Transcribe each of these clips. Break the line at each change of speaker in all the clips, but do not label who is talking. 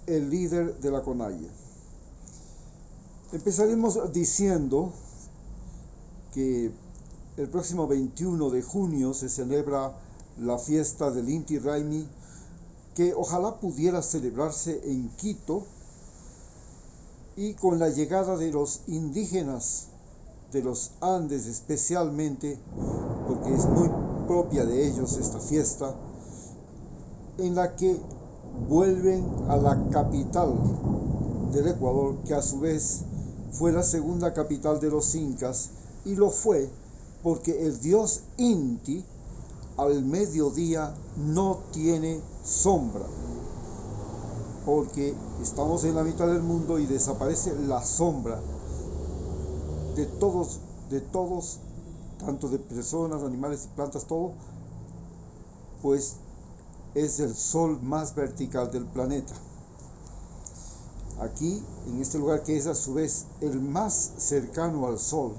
el líder de la CONAIE. Empezaremos diciendo que el próximo 21 de junio se celebra la fiesta del Inti Raymi, que ojalá pudiera celebrarse en Quito, y con la llegada de los indígenas de los Andes especialmente, porque es muy propia de ellos esta fiesta, en la que vuelven a la capital del Ecuador, que a su vez fue la segunda capital de los incas, y lo fue porque el dios Inti al mediodía no tiene sombra, porque estamos en la mitad del mundo y desaparece la sombra de todos, tanto de personas, animales y plantas, todo, pues es el sol más vertical del planeta. Aquí, en este lugar que es a su vez el más cercano al sol,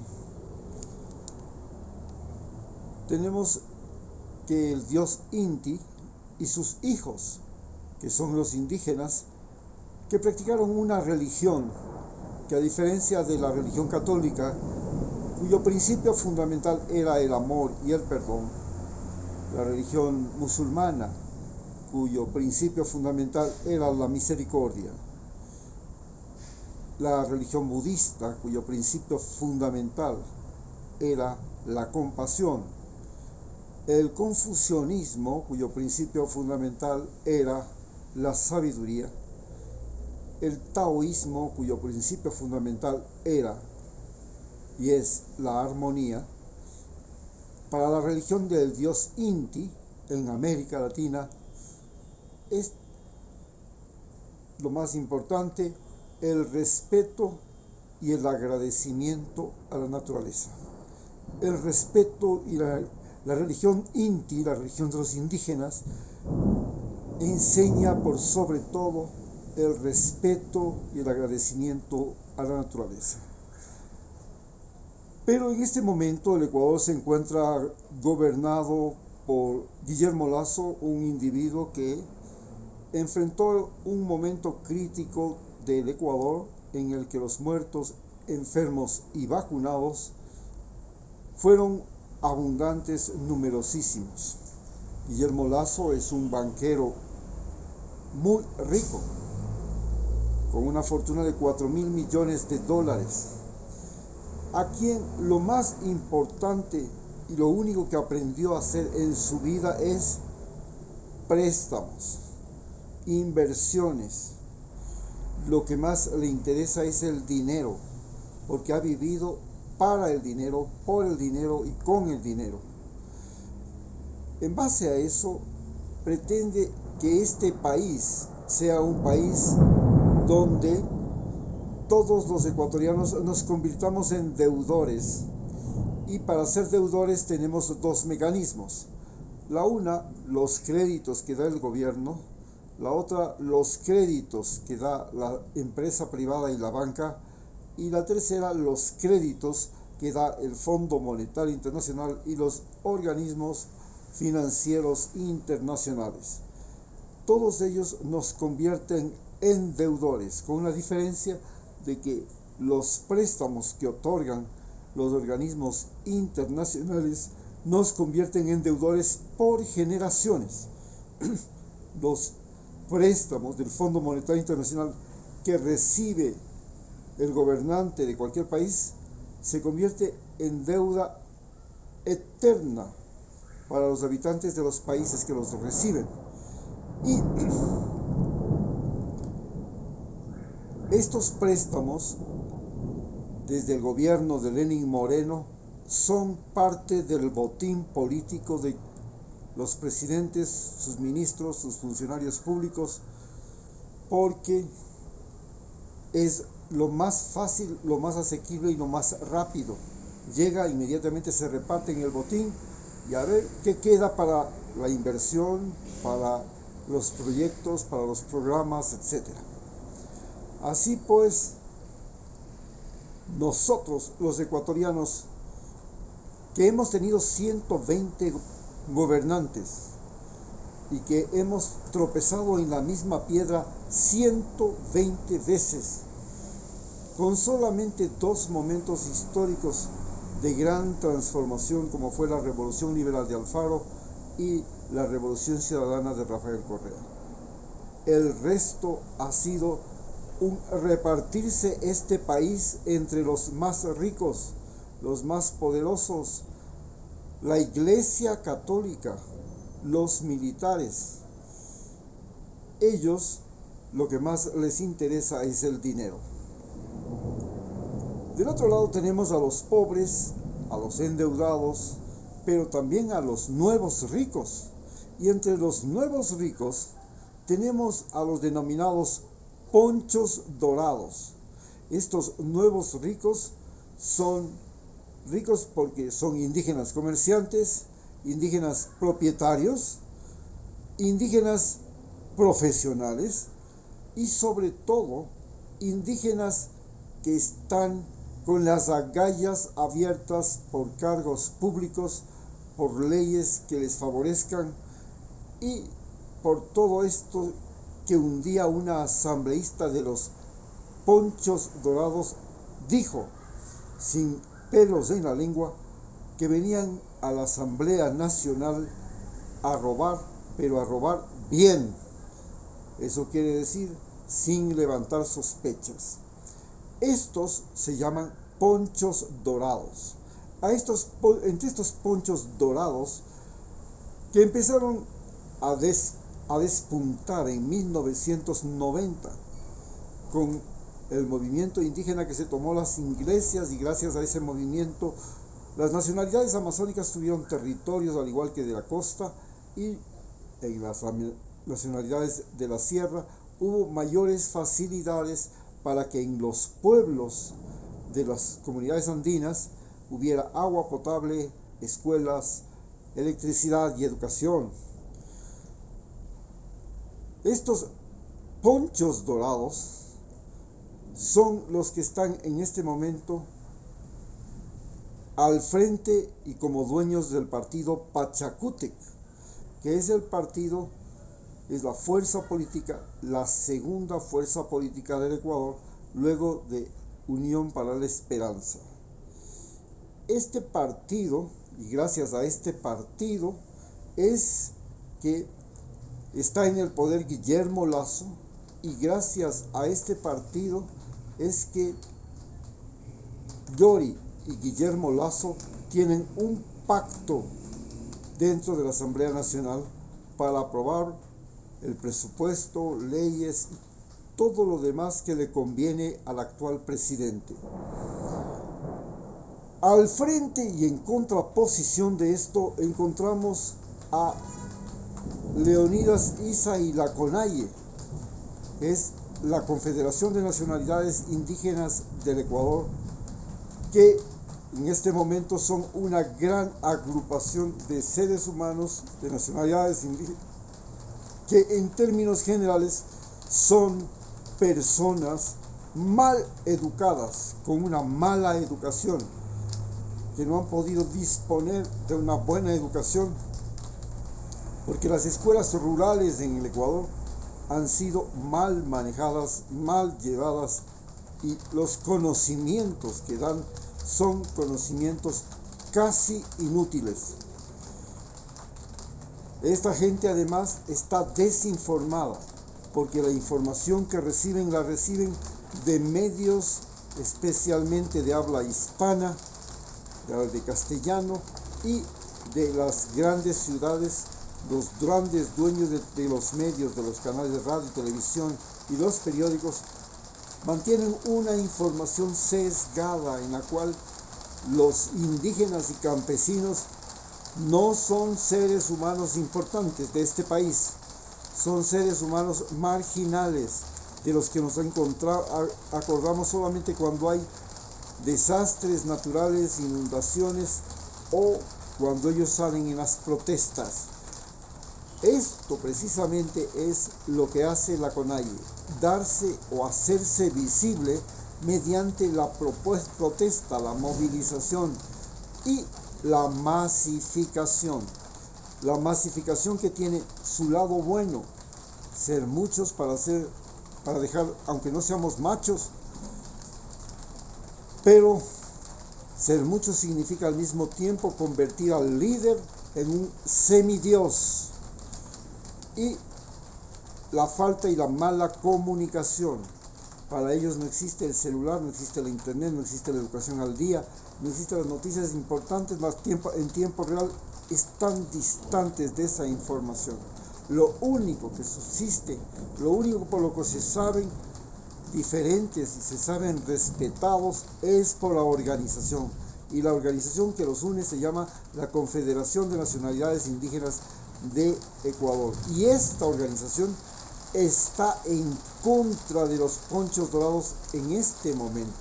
tenemos que el dios Inti y sus hijos, que son los indígenas, que practicaron una religión que, a diferencia de la religión católica, cuyo principio fundamental era el amor y el perdón, la religión musulmana, cuyo principio fundamental era la misericordia, la religión budista, cuyo principio fundamental era la compasión, el confucianismo, cuyo principio fundamental era la sabiduría, el taoísmo, cuyo principio fundamental era y es la armonía. Para la religión del dios Inti en América Latina es lo más importante el respeto y el agradecimiento a la naturaleza. El respeto y la religión Inti, la religión de los indígenas, enseña por sobre todo el respeto y el agradecimiento a la naturaleza. Pero en este momento el Ecuador se encuentra gobernado por Guillermo Lasso, un individuo que enfrentó un momento crítico del Ecuador en el que los muertos, enfermos y vacunados fueron abundantes, numerosísimos. Guillermo Lasso es un banquero muy rico, con una fortuna de 4.000 millones de dólares, a quien lo más importante y lo único que aprendió a hacer en su vida es préstamos, inversiones. Lo que más le interesa es el dinero, porque ha vivido para el dinero, por el dinero y con el dinero. En base a eso, pretende que este país sea un país donde todos los ecuatorianos nos convirtamos en deudores, y para ser deudores tenemos dos mecanismos: la una, los créditos que da el gobierno; la otra, los créditos que da la empresa privada y la banca; y la tercera, los créditos que da el Fondo Monetario Internacional y los organismos financieros internacionales. Todos ellos nos convierten en deudores, con la diferencia de que los préstamos que otorgan los organismos internacionales nos convierten en deudores por generaciones. Los préstamos del Fondo Monetario Internacional que recibe el gobernante de cualquier país se convierte en deuda eterna para los habitantes de los países que los reciben. Y estos préstamos, desde el gobierno de Lenín Moreno, son parte del botín político de los presidentes, sus ministros, sus funcionarios públicos, porque es lo más fácil, lo más asequible y lo más rápido. Llega, inmediatamente se reparte en el botín y a ver qué queda para la inversión, para los proyectos, para los programas, etc. Así pues, nosotros los ecuatorianos, que hemos tenido 120 gobernantes y que hemos tropezado en la misma piedra 120 veces, con solamente dos momentos históricos de gran transformación, como fue la Revolución Liberal de Alfaro y la Revolución Ciudadana de Rafael Correa. El resto ha sido repartirse este país entre los más ricos, los más poderosos, la Iglesia Católica, los militares. Ellos, lo que más les interesa es el dinero. Del otro lado tenemos a los pobres, a los endeudados, pero también a los nuevos ricos. Y entre los nuevos ricos tenemos a los denominados ponchos dorados. Estos nuevos ricos son ricos porque son indígenas comerciantes, indígenas propietarios, indígenas profesionales y sobre todo indígenas que están con las agallas abiertas por cargos públicos, por leyes que les favorezcan y por todo esto que un día una asambleísta de los ponchos dorados dijo, sin pelos en la lengua, que venían a la Asamblea Nacional a robar, pero a robar bien. Eso quiere decir sin levantar sospechas. Estos se llaman ponchos dorados. Entre estos ponchos dorados que empezaron a despuntar en 1990 con el movimiento indígena que se tomó las iglesias, y gracias a ese movimiento las nacionalidades amazónicas tuvieron territorios al igual que de la costa, y en las nacionalidades de la sierra hubo mayores facilidades para que en los pueblos de las comunidades andinas hubiera agua potable, escuelas, electricidad y educación. Estos ponchos dorados son los que están en este momento al frente y como dueños del partido Pachacútec, que es es la fuerza política, la segunda fuerza política del Ecuador, luego de Unión para la Esperanza. Este partido, y gracias a este partido, es que está en el poder Guillermo Lasso, y gracias a este partido es que Yori y Guillermo Lasso tienen un pacto dentro de la Asamblea Nacional para aprobar el presupuesto, leyes y todo lo demás que le conviene al actual presidente. Al frente y en contraposición de esto encontramos a Leonidas Issa y la CONAIE, es la Confederación de Nacionalidades Indígenas del Ecuador, que en este momento son una gran agrupación de seres humanos de nacionalidades indígenas, que en términos generales son personas mal educadas, con una mala educación, que no han podido disponer de una buena educación, porque las escuelas rurales en el Ecuador han sido mal manejadas, mal llevadas, y los conocimientos que dan son conocimientos casi inútiles. Esta gente además está desinformada, porque la información que reciben la reciben de medios especialmente de habla hispana, de castellano, y de las grandes ciudades. Los grandes dueños de los medios, de los canales de radio, televisión y los periódicos mantienen una información sesgada en la cual los indígenas y campesinos no son seres humanos importantes de este país, son seres humanos marginales, de los que nos acordamos solamente cuando hay desastres naturales, inundaciones, o cuando ellos salen en las protestas. Esto precisamente es lo que hace la CONAIE, darse o hacerse visible mediante la protesta, la movilización y la masificación. La masificación que tiene su lado bueno, ser muchos para hacer para dejar, aunque no seamos machos, pero ser mucho significa al mismo tiempo convertir al líder en un semidios. Y la falta y la mala comunicación. Para ellos no existe el celular, no existe la internet, no existe la educación al día, no existen las noticias importantes, más en tiempo real están distantes de esa información. Lo único que subsiste, lo único por lo que se saben diferentes y se saben respetados es por la organización. Y la organización que los une se llama la Confederación de Nacionalidades Indígenas de Ecuador. Y esta organización está en contra de los ponchos dorados en este momento.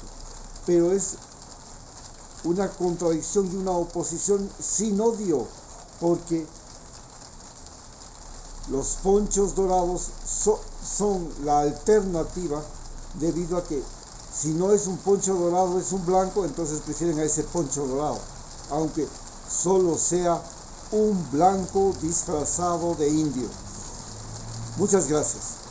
Pero es una contradicción y una oposición sin odio, porque los ponchos dorados son la alternativa, debido a que si no es un poncho dorado, es un blanco, entonces prefieren a ese poncho dorado, aunque solo sea un blanco disfrazado de indio. Muchas gracias.